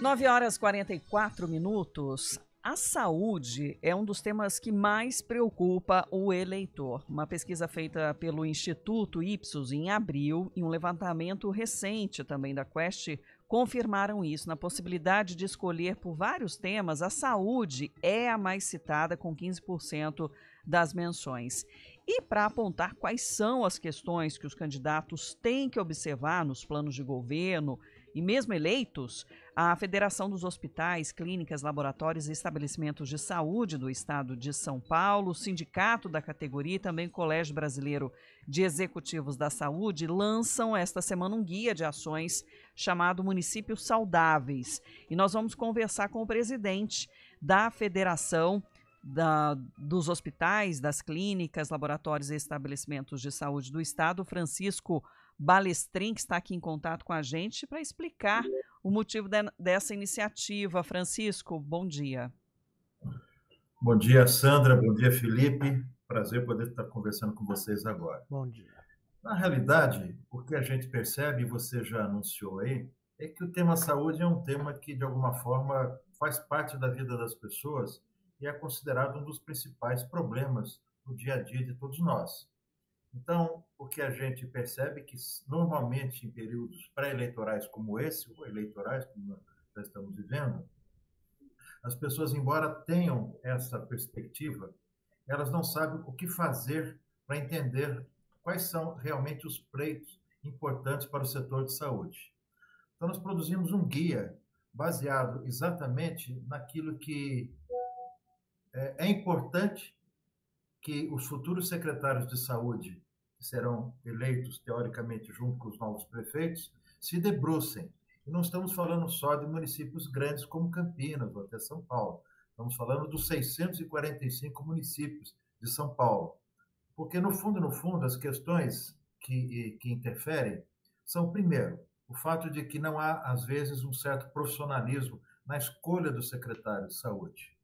9h44. A saúde é um dos temas que mais preocupa o eleitor. Uma pesquisa feita pelo Instituto Ipsos em abril e um levantamento recente também da Quest confirmaram isso. Na possibilidade de escolher por vários temas, a saúde é a mais citada, com 15% das menções. E para apontar quais são as questões que os candidatos têm que observar nos planos de governo e mesmo eleitos, a Federação dos Hospitais, Clínicas, Laboratórios e Estabelecimentos de Saúde do Estado de São Paulo, o sindicato da categoria e também o Colégio Brasileiro de Executivos da Saúde lançam esta semana um guia de ações chamado Municípios Saudáveis. E nós vamos conversar com o presidente da Federação dos Hospitais, das Clínicas, Laboratórios e Estabelecimentos de Saúde do Estado, Francisco Balestrin, que está aqui em contato com a gente para explicar o motivo dessa iniciativa. Francisco, bom dia. Bom dia, Sandra. Bom dia, Felipe. Prazer poder estar conversando com vocês agora. Bom dia. Na realidade, o que a gente percebe, e você já anunciou aí, é que o tema saúde é um tema que, de alguma forma, faz parte da vida das pessoas e é considerado um dos principais problemas no dia a dia de todos nós. Então, o que a gente percebe é que, normalmente, em períodos pré-eleitorais como esse, ou eleitorais, como nós já estamos vivendo, as pessoas, embora tenham essa perspectiva, elas não sabem o que fazer para entender quais são realmente os pleitos importantes para o setor de saúde. Então, nós produzimos um guia baseado exatamente naquilo que é importante que os futuros secretários de saúde, que serão eleitos, teoricamente, junto com os novos prefeitos, se debrucem. E não estamos falando só de municípios grandes como Campinas ou até São Paulo. Estamos falando dos 645 municípios de São Paulo. Porque, no fundo, as questões que interferem são, primeiro, o fato de que não há, às vezes, um certo profissionalismo na escolha do secretário de saúde.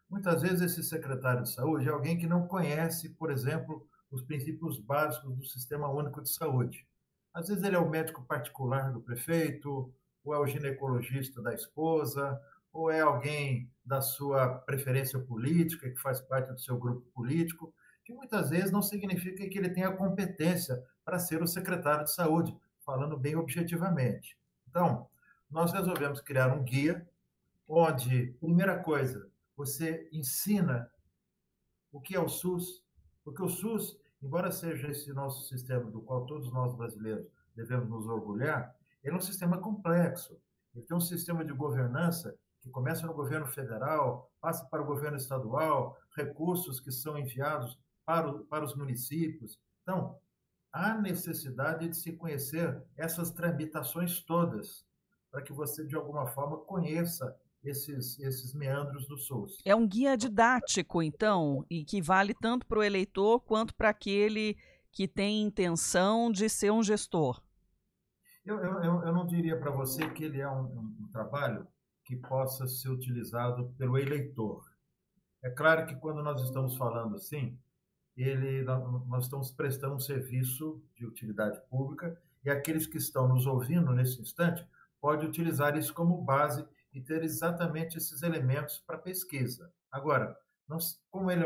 Muitas vezes esse secretário de saúde é alguém que não conhece, por exemplo, os princípios básicos do Sistema Único de Saúde. Às vezes ele é o médico particular do prefeito, ou é o ginecologista da esposa, ou é alguém da sua preferência política, que faz parte do seu grupo político, que muitas vezes não significa que ele tenha competência para ser o secretário de saúde, falando bem objetivamente. Então, nós resolvemos criar um guia onde, primeira coisa, você ensina o que é o SUS, porque o SUS, embora seja esse nosso sistema do qual todos nós brasileiros devemos nos orgulhar, ele é um sistema complexo. Ele tem um sistema de governança que começa no governo federal, passa para o governo estadual, recursos que são enviados para os municípios. Então, há necessidade de se conhecer essas tramitações todas, para que você, de alguma forma, conheça esses meandros do SUS. É um guia didático, então, e que vale tanto para o eleitor quanto para aquele que tem intenção de ser um gestor. Eu não diria para você que ele é um trabalho que possa ser utilizado pelo eleitor. É claro que quando nós estamos falando assim, nós estamos prestando um serviço de utilidade pública e aqueles que estão nos ouvindo nesse instante podem utilizar isso como base e ter exatamente esses elementos para pesquisa. Agora, como ele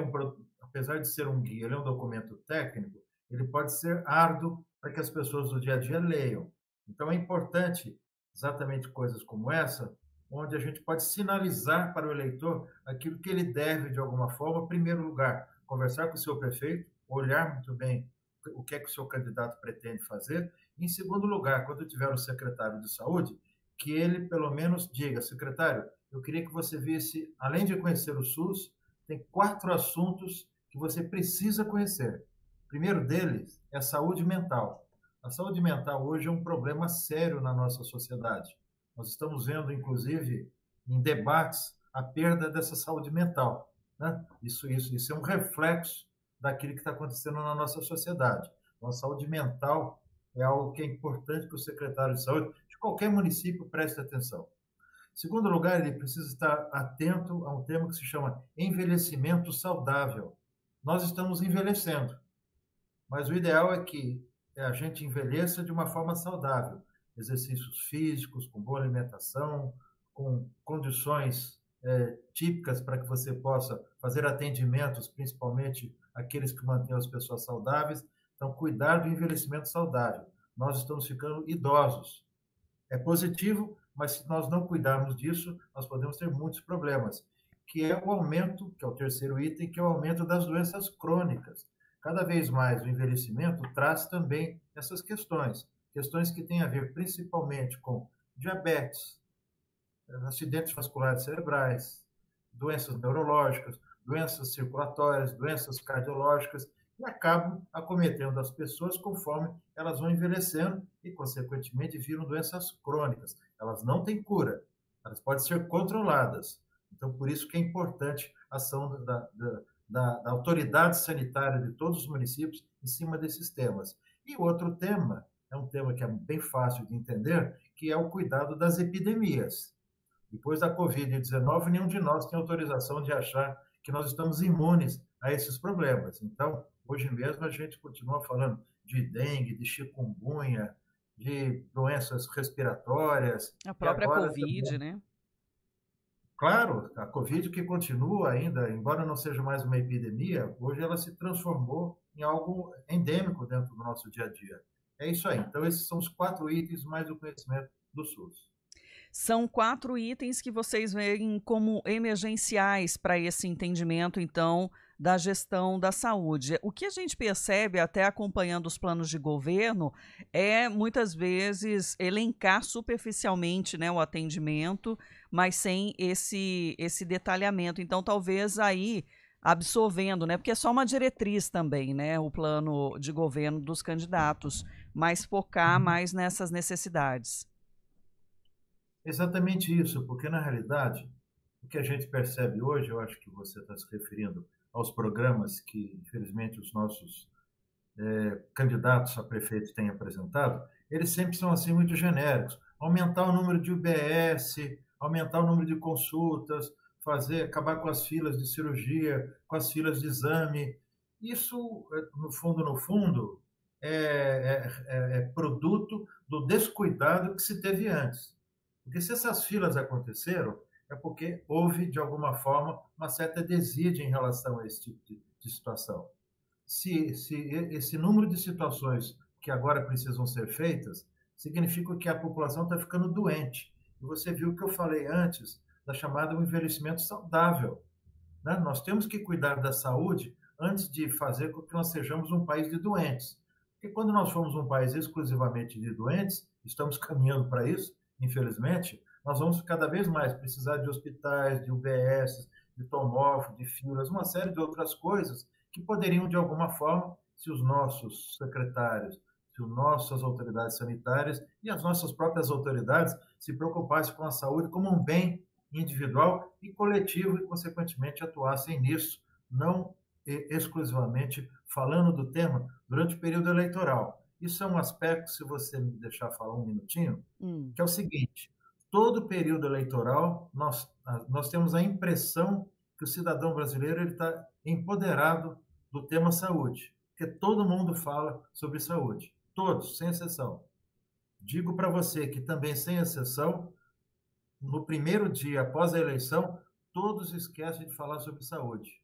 apesar de ser um guia, ele é um documento técnico, ele pode ser árduo para que as pessoas do dia a dia leiam. Então, é importante exatamente coisas como essa, onde a gente pode sinalizar para o eleitor aquilo que ele deve, de alguma forma, em primeiro lugar, conversar com o seu prefeito, olhar muito bem o que é que o seu candidato pretende fazer, e, em segundo lugar, quando tiver um secretário de saúde, que ele, pelo menos, diga: secretário, eu queria que você visse, além de conhecer o SUS, tem 4 assuntos que você precisa conhecer. O primeiro deles é a saúde mental. A saúde mental hoje é um problema sério na nossa sociedade. Nós estamos vendo, inclusive, em debates, a perda dessa saúde mental, né? Isso é um reflexo daquilo que está acontecendo na nossa sociedade. Então, a saúde mental é algo que é importante que o secretário de saúde de qualquer município preste atenção. Em segundo lugar, ele precisa estar atento a um tema que se chama envelhecimento saudável. Nós estamos envelhecendo, mas o ideal é que a gente envelheça de uma forma saudável. Exercícios físicos, com boa alimentação, com condições típicas para que você possa fazer atendimentos, principalmente aqueles que mantêm as pessoas saudáveis. Então, cuidar do envelhecimento saudável. Nós estamos ficando idosos. É positivo, mas se nós não cuidarmos disso, nós podemos ter muitos problemas, que é o aumento, que é o terceiro item, que é o aumento das doenças crônicas. Cada vez mais o envelhecimento traz também essas questões que têm a ver principalmente com diabetes, acidentes vasculares cerebrais, doenças neurológicas, doenças circulatórias, doenças cardiológicas, e acabam acometendo as pessoas conforme elas vão envelhecendo e, consequentemente, viram doenças crônicas. Elas não têm cura, elas podem ser controladas. Então, por isso que é importante a ação da autoridade sanitária de todos os municípios em cima desses temas. E outro tema, é um tema que é bem fácil de entender, que é o cuidado das epidemias. Depois da Covid-19, nenhum de nós tem autorização de achar que nós estamos imunes a esses problemas. Então, hoje mesmo a gente continua falando de dengue, de chikungunya, de doenças respiratórias. A própria Covid, né? Claro, a Covid que continua ainda, embora não seja mais uma epidemia, hoje ela se transformou em algo endêmico dentro do nosso dia a dia. É isso aí. Então, esses são os 4 itens mais o conhecimento do SUS. São 4 itens que vocês veem como emergenciais para esse entendimento, então, da gestão da saúde. O que a gente percebe, até acompanhando os planos de governo, é muitas vezes elencar superficialmente, né, o atendimento, mas sem esse detalhamento. Então, talvez aí absorvendo, né, porque é só uma diretriz também, né, o plano de governo dos candidatos, mas focar mais nessas necessidades. Exatamente isso, porque na realidade, o que a gente percebe hoje, eu acho que você está se referindo aos programas que, infelizmente, os nossos candidatos a prefeito têm apresentado, eles sempre são assim muito genéricos. Aumentar o número de UBS, aumentar o número de consultas, acabar com as filas de cirurgia, com as filas de exame. Isso, no fundo, é produto do descuidado que se teve antes. Porque se essas filas aconteceram, é porque houve, de alguma forma, uma certa desídia em relação a esse tipo de situação. Se esse número de situações que agora precisam ser feitas, significa que a população está ficando doente. E você viu o que eu falei antes, da chamada envelhecimento saudável. Né? Nós temos que cuidar da saúde antes de fazer com que nós sejamos um país de doentes. Porque quando nós formos um país exclusivamente de doentes, estamos caminhando para isso, infelizmente, nós vamos cada vez mais precisar de hospitais, de UBS, de tomógrafo, de filas, uma série de outras coisas que poderiam, de alguma forma, se os nossos secretários, se as nossas autoridades sanitárias e as nossas próprias autoridades se preocupassem com a saúde como um bem individual e coletivo e, consequentemente, atuassem nisso, não exclusivamente falando do tema durante o período eleitoral. Isso é um aspecto, se você me deixar falar um minutinho, que é o seguinte: todo período eleitoral nós temos a impressão que o cidadão brasileiro está empoderado do tema saúde, porque todo mundo fala sobre saúde, todos, sem exceção. Digo para você que também, sem exceção, no primeiro dia após a eleição, todos esquecem de falar sobre saúde,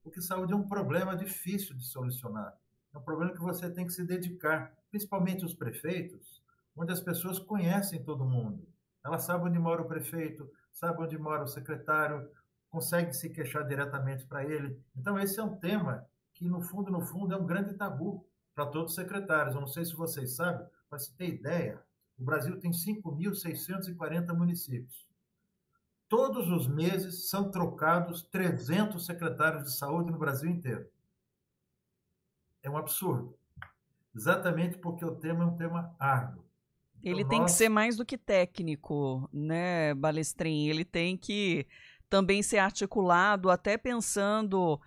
porque saúde é um problema difícil de solucionar. É um problema que você tem que se dedicar, principalmente os prefeitos, onde as pessoas conhecem todo mundo. Elas sabem onde mora o prefeito, sabem onde mora o secretário, conseguem se queixar diretamente para ele. Então, esse é um tema que, no fundo, é um grande tabu para todos os secretários. Eu não sei se vocês sabem, para se ter ideia, o Brasil tem 5.640 municípios. Todos os meses são trocados 300 secretários de saúde no Brasil inteiro. É um absurdo. Exatamente porque o tema é um tema árduo. Ele tem que ser mais do que técnico, né, Balestrin? Ele tem que também ser articulado, até pensando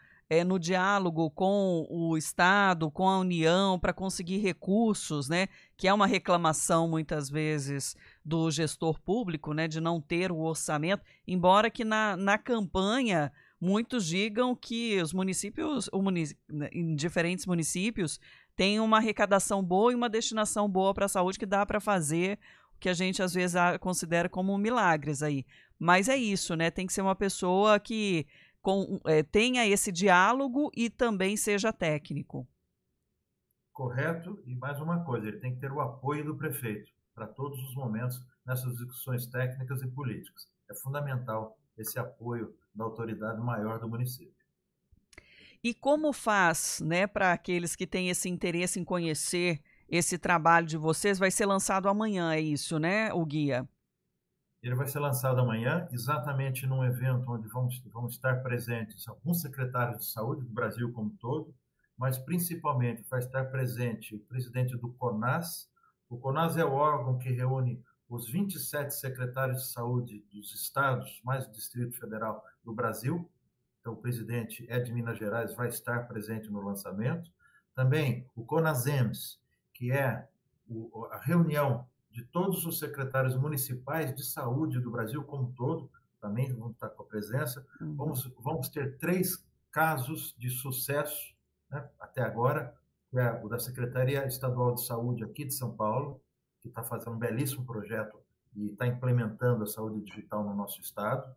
no diálogo com o Estado, com a União, para conseguir recursos, né? Que é uma reclamação, muitas vezes, do gestor público, né? De não ter o orçamento, embora que na campanha muitos digam que os municípios, em diferentes municípios, tem uma arrecadação boa e uma destinação boa para a saúde, que dá para fazer que a gente às vezes considera como milagres aí. Mas é isso, né? Tem que ser uma pessoa que tenha esse diálogo e também seja técnico. Correto, e mais uma coisa, ele tem que ter o apoio do prefeito para todos os momentos nessas discussões técnicas e políticas. É fundamental esse apoio da autoridade maior do município. E como faz, né, para aqueles que têm esse interesse em conhecer esse trabalho de vocês? Vai ser lançado amanhã, é isso, né, o guia? Ele vai ser lançado amanhã, exatamente num evento onde vão estar presentes alguns secretários de saúde do Brasil como um todo, mas principalmente vai estar presente o presidente do CONAS. O CONAS é o órgão que reúne os 27 secretários de saúde dos estados, mais o Distrito Federal do Brasil. Então, o presidente é de Minas Gerais, vai estar presente no lançamento. Também o CONASEMS, que é a reunião de todos os secretários municipais de saúde do Brasil como um todo, também vão estar com a presença. Vamos ter 3 casos de sucesso, né, até agora, que é o da Secretaria Estadual de Saúde aqui de São Paulo, que está fazendo um belíssimo projeto e está implementando a saúde digital no nosso estado.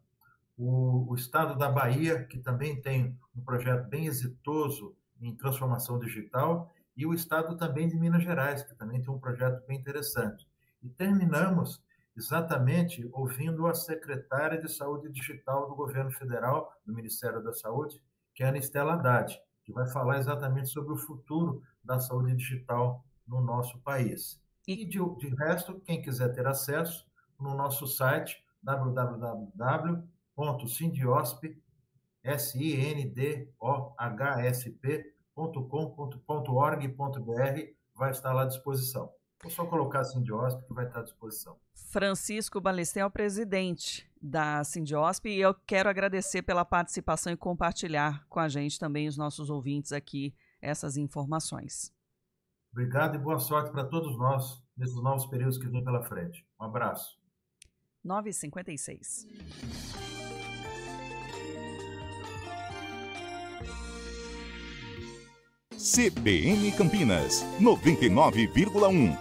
O estado da Bahia, que também tem um projeto bem exitoso em transformação digital, e o estado também de Minas Gerais, que também tem um projeto bem interessante. E terminamos exatamente ouvindo a secretária de Saúde Digital do Governo Federal, do Ministério da Saúde, que é a Anistela Haddad, que vai falar exatamente sobre o futuro da saúde digital no nosso país. E de resto, quem quiser ter acesso, no nosso site www.sindiosp.com.org.br vai estar lá à disposição. Ou só colocar Sindiosp que vai estar à disposição. Francisco Balestrin é o presidente da Sindiosp e eu quero agradecer pela participação e compartilhar com a gente também, os nossos ouvintes aqui, essas informações. Obrigado e boa sorte para todos nós nesses novos períodos que vêm pela frente. Um abraço. 9h56. CBN Campinas, 99,1.